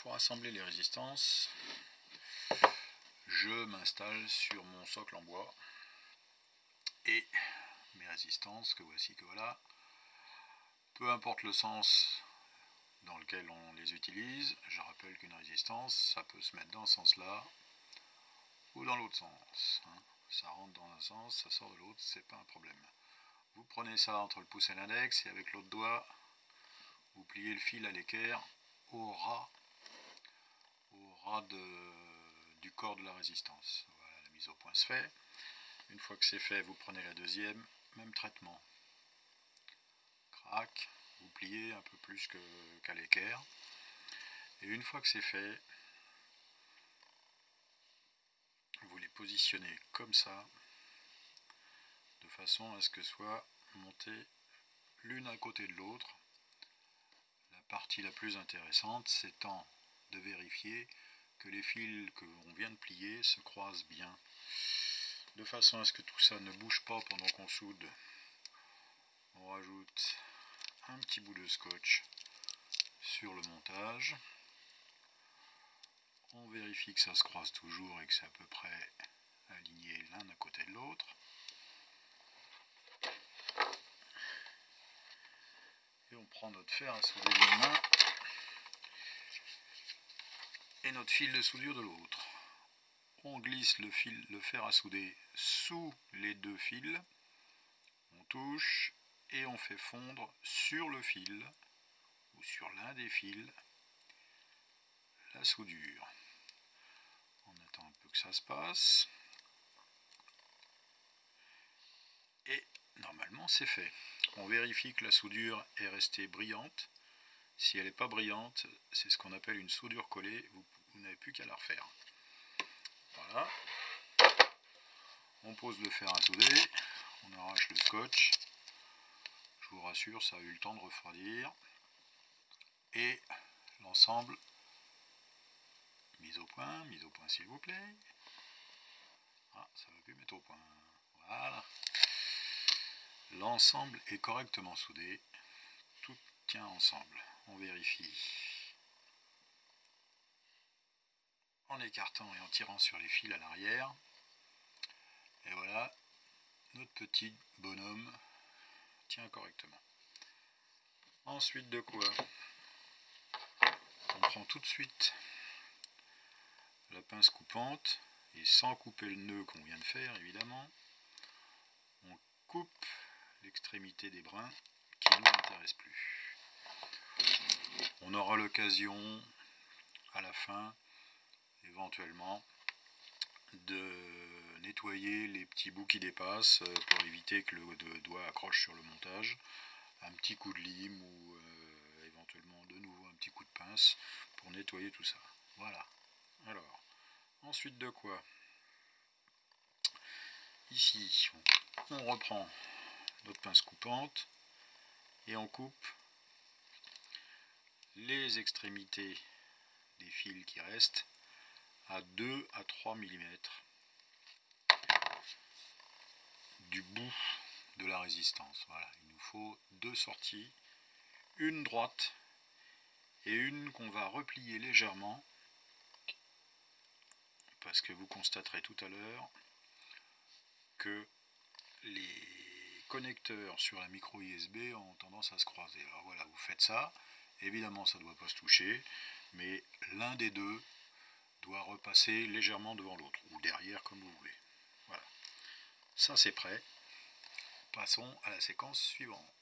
pour assembler les résistances, je m'installe sur mon socle en bois et mes résistances que voici, que voilà, peu importe le sens dans lequel on les utilise, je rappelle qu'une résistance, ça peut se mettre dans ce sens-là ou dans l'autre sens. Ça rentre dans un sens, ça sort de l'autre, c'est pas un problème. Vous prenez ça entre le pouce et l'index et avec l'autre doigt, vous pliez le fil à l'équerre au ras du corps de la résistance. Voilà, la mise au point se fait. Une fois que c'est fait, vous prenez la deuxième, même traitement. Crac, vous pliez un peu plus qu'à l'équerre. Et une fois que c'est fait, vous les positionnez comme ça, de façon à ce que soient montées l'une à côté de l'autre. La partie la plus intéressante, c'est de vérifier que les fils que l'on vient de plier se croisent bien, de façon à ce que tout ça ne bouge pas pendant qu'on soude. On rajoute un petit bout de scotch sur le montage. On vérifie que ça se croise toujours et que c'est à peu près aligné l'un à côté de l'autre. Et on prend notre fer à souder d'une main et notre fil de soudure de l'autre. On glisse le fer à souder sous les deux fils, on touche et on fait fondre sur le fil ou sur l'un des fils la soudure. On attend un peu que ça se passe et normalement c'est fait. On vérifie que la soudure est restée brillante. Si elle n'est pas brillante, c'est ce qu'on appelle une soudure collée, vous n'avez plus qu'à la refaire. Voilà. On pose le fer à souder, on arrache le scotch. Je vous rassure, ça a eu le temps de refroidir. Et l'ensemble, mise au point s'il vous plaît. Ah, ça ne va plus mettre au point. Voilà. L'ensemble est correctement soudé. Tout tient ensemble. On vérifie en écartant et en tirant sur les fils à l'arrière. Et voilà, notre petit bonhomme tient correctement. Ensuite de quoi, on prend tout de suite la pince coupante et sans couper le nœud qu'on vient de faire évidemment, on coupe l'extrémité des brins qui ne nous intéressent plus. On aura l'occasion à la fin éventuellement de nettoyer les petits bouts qui dépassent pour éviter que le doigt accroche sur le montage. Un petit coup de lime ou éventuellement de nouveau un petit coup de pince pour nettoyer tout ça. Voilà. Alors, ensuite de quoi? Ici, on reprend notre pince coupante et on coupe les extrémités des fils qui restent à 2 à 3 mm du bout de la résistance. Voilà, il nous faut deux sorties, une droite et une qu'on va replier légèrement parce que vous constaterez tout à l'heure que les connecteurs sur la micro USB ont tendance à se croiser. Alors voilà, vous faites ça, évidemment ça ne doit pas se toucher, mais l'un des deux doit repasser légèrement devant l'autre, ou derrière comme vous voulez. Voilà, ça c'est prêt. Passons à la séquence suivante.